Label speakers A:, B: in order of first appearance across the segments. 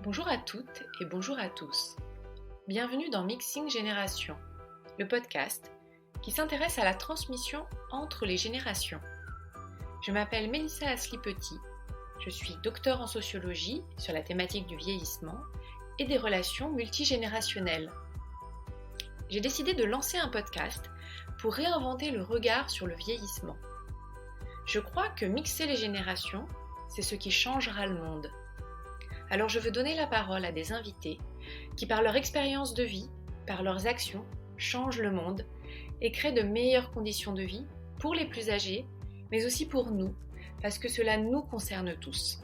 A: Bonjour à toutes et bonjour à tous. Bienvenue dans Mixing Génération, le podcast qui s'intéresse à la transmission entre les générations. Je m'appelle Mélissa Asli-Petit, je suis docteure en sociologie sur la thématique du vieillissement et des relations multigénérationnelles. J'ai décidé de lancer un podcast pour réinventer le regard sur le vieillissement. Je crois que mixer les générations, c'est ce qui changera le monde. Alors je veux donner la parole à des invités qui, par leur expérience de vie, par leurs actions, changent le monde et créent de meilleures conditions de vie pour les plus âgés, mais aussi pour nous, parce que cela nous concerne tous.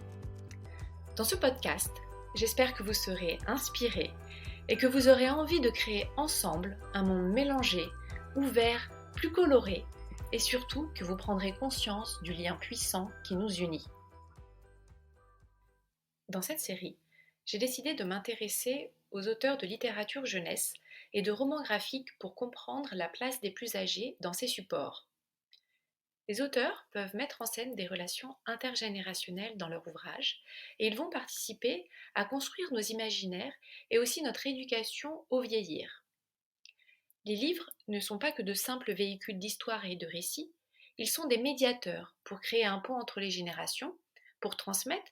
A: Dans ce podcast, j'espère que vous serez inspirés et que vous aurez envie de créer ensemble un monde mélangé, ouvert, plus coloré, et surtout que vous prendrez conscience du lien puissant qui nous unit. Dans cette série, j'ai décidé de m'intéresser aux auteurs de littérature jeunesse et de romans graphiques pour comprendre la place des plus âgés dans ces supports. Les auteurs peuvent mettre en scène des relations intergénérationnelles dans leur ouvrage et ils vont participer à construire nos imaginaires et aussi notre éducation au vieillir. Les livres ne sont pas que de simples véhicules d'histoire et de récits, ils sont des médiateurs pour créer un pont entre les générations, pour transmettre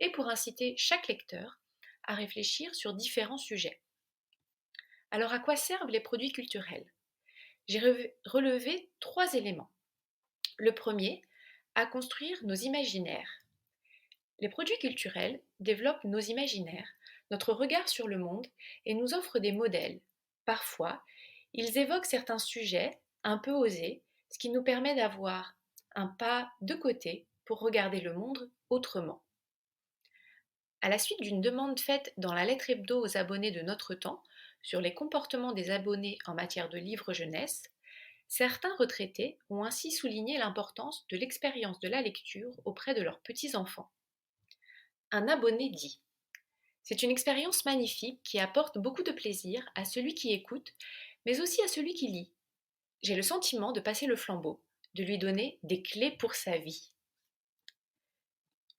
A: et pour inciter chaque lecteur à réfléchir sur différents sujets. Alors à quoi servent les produits culturels ? J'ai relevé 3 éléments. Le premier, à construire nos imaginaires. Les produits culturels développent nos imaginaires, notre regard sur le monde et nous offrent des modèles. Parfois, ils évoquent certains sujets un peu osés, ce qui nous permet d'avoir un pas de côté pour regarder le monde autrement. À la suite d'une demande faite dans la lettre hebdo aux abonnés de Notre Temps sur les comportements des abonnés en matière de livres jeunesse, certains retraités ont ainsi souligné l'importance de l'expérience de la lecture auprès de leurs petits-enfants. Un abonné dit : c'est une expérience magnifique qui apporte beaucoup de plaisir à celui qui écoute, mais aussi à celui qui lit. J'ai le sentiment de passer le flambeau, de lui donner des clés pour sa vie.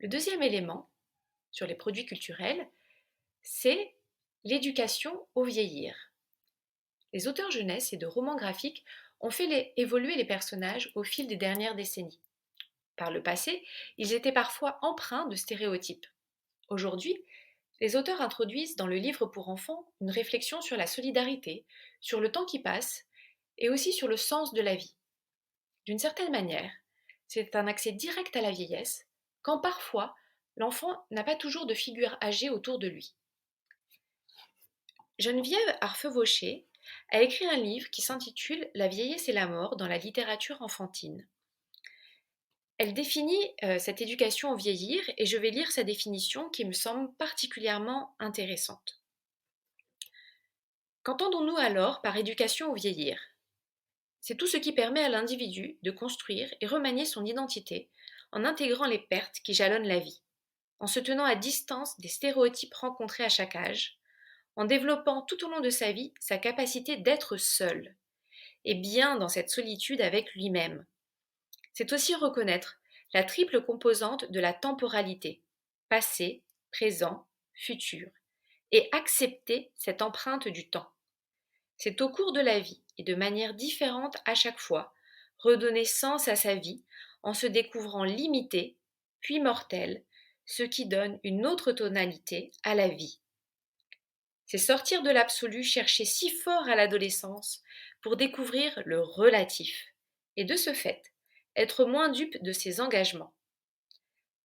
A: Le deuxième élément, sur les produits culturels, c'est l'éducation au vieillir. Les auteurs jeunesse et de romans graphiques ont fait évoluer les personnages au fil des dernières décennies. Par le passé, ils étaient parfois empreints de stéréotypes. Aujourd'hui, les auteurs introduisent dans le livre pour enfants une réflexion sur la solidarité, sur le temps qui passe et aussi sur le sens de la vie. D'une certaine manière, c'est un accès direct à la vieillesse, quand parfois l'enfant n'a pas toujours de figure âgée autour de lui. Geneviève Arfevauché a écrit un livre qui s'intitule « La vieillesse et la mort dans la littérature enfantine ». Elle définit cette éducation au vieillir et je vais lire sa définition qui me semble particulièrement intéressante. Qu'entendons-nous alors par éducation au vieillir ? C'est tout ce qui permet à l'individu de construire et remanier son identité en intégrant les pertes qui jalonnent la vie, en se tenant à distance des stéréotypes rencontrés à chaque âge, en développant tout au long de sa vie sa capacité d'être seul, et bien dans cette solitude avec lui-même. C'est aussi reconnaître la triple composante de la temporalité, passé, présent, futur, et accepter cette empreinte du temps. C'est au cours de la vie, et de manière différente à chaque fois, redonner sens à sa vie en se découvrant limité, puis mortel, ce qui donne une autre tonalité à la vie. C'est sortir de l'absolu cherché si fort à l'adolescence pour découvrir le relatif, et de ce fait, être moins dupe de ses engagements.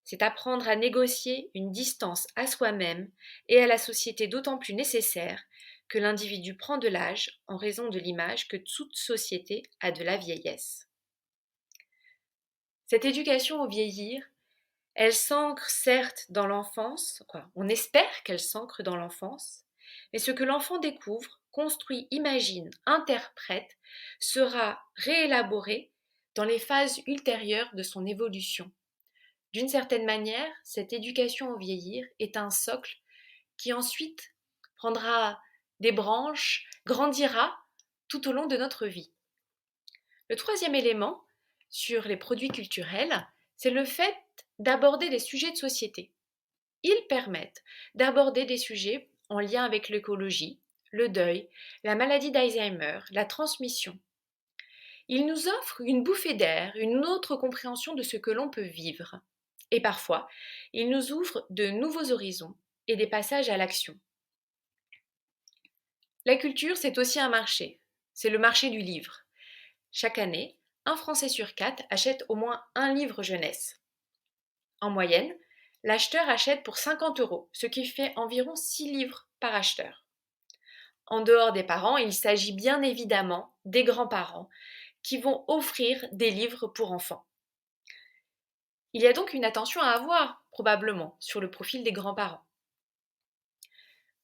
A: C'est apprendre à négocier une distance à soi-même et à la société d'autant plus nécessaire que l'individu prend de l'âge en raison de l'image que toute société a de la vieillesse. Cette éducation au vieillir, elle s'ancre certes dans l'enfance, on espère qu'elle s'ancre dans l'enfance, mais ce que l'enfant découvre, construit, imagine, interprète, sera réélaboré dans les phases ultérieures de son évolution. D'une certaine manière, cette éducation au vieillir est un socle qui ensuite prendra des branches, grandira tout au long de notre vie. Le troisième élément sur les produits culturels, c'est le fait d'aborder des sujets de société. Ils permettent d'aborder des sujets en lien avec l'écologie, le deuil, la maladie d'Alzheimer, la transmission. Ils nous offrent une bouffée d'air, une autre compréhension de ce que l'on peut vivre. Et parfois, ils nous ouvrent de nouveaux horizons et des passages à l'action. La culture, c'est aussi un marché. C'est le marché du livre. Chaque année, un Français sur 4 achète au moins un livre jeunesse. En moyenne, l'acheteur achète pour 50 €, ce qui fait environ 6 livres par acheteur. En dehors des parents, il s'agit bien évidemment des grands-parents qui vont offrir des livres pour enfants. Il y a donc une attention à avoir, probablement, sur le profil des grands-parents.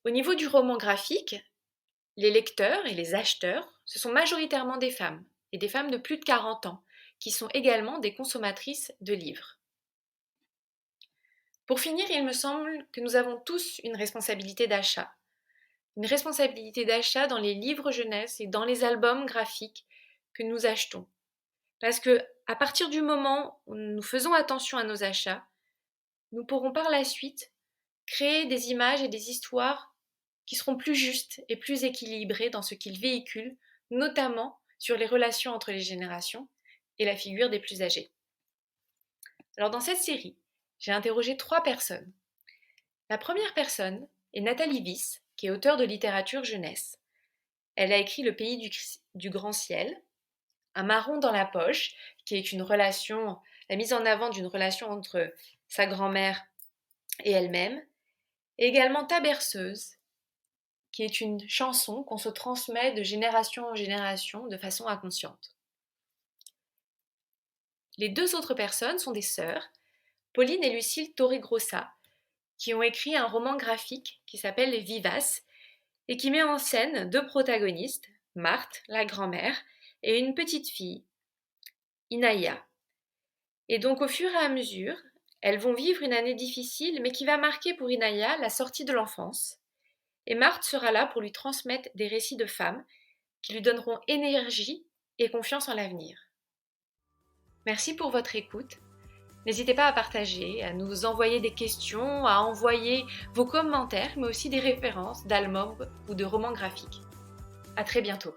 A: Au niveau du roman graphique, les lecteurs et les acheteurs, ce sont majoritairement des femmes, et des femmes de plus de 40 ans, qui sont également des consommatrices de livres. Pour finir, il me semble que nous avons tous une responsabilité d'achat. Une responsabilité d'achat dans les livres jeunesse et dans les albums graphiques que nous achetons. Parce que à partir du moment où nous faisons attention à nos achats, nous pourrons par la suite créer des images et des histoires qui seront plus justes et plus équilibrées dans ce qu'ils véhiculent, notamment sur les relations entre les générations et la figure des plus âgés. Alors dans cette série, j'ai interrogé 3 personnes. La première personne est Nathalie Wyss, qui est auteure de littérature jeunesse. Elle a écrit Le pays du grand ciel, Un marron dans la poche, qui est la mise en avant d'une relation entre sa grand-mère et elle-même, et également Ta berceuse, qui est une chanson qu'on se transmet de génération en génération de façon inconsciente. Les 2 autres personnes sont des sœurs, Pauline et Lucille Torregrossa, qui ont écrit un roman graphique qui s'appelle Vivace et qui met en scène 2 protagonistes, Marthe, la grand-mère, et une petite fille, Inaya. Et donc au fur et à mesure, elles vont vivre une année difficile, mais qui va marquer pour Inaya la sortie de l'enfance. Et Marthe sera là pour lui transmettre des récits de femmes qui lui donneront énergie et confiance en l'avenir. Merci pour votre écoute. N'hésitez pas à partager, à nous envoyer des questions, à envoyer vos commentaires, mais aussi des références d'albums ou de romans graphiques. À très bientôt.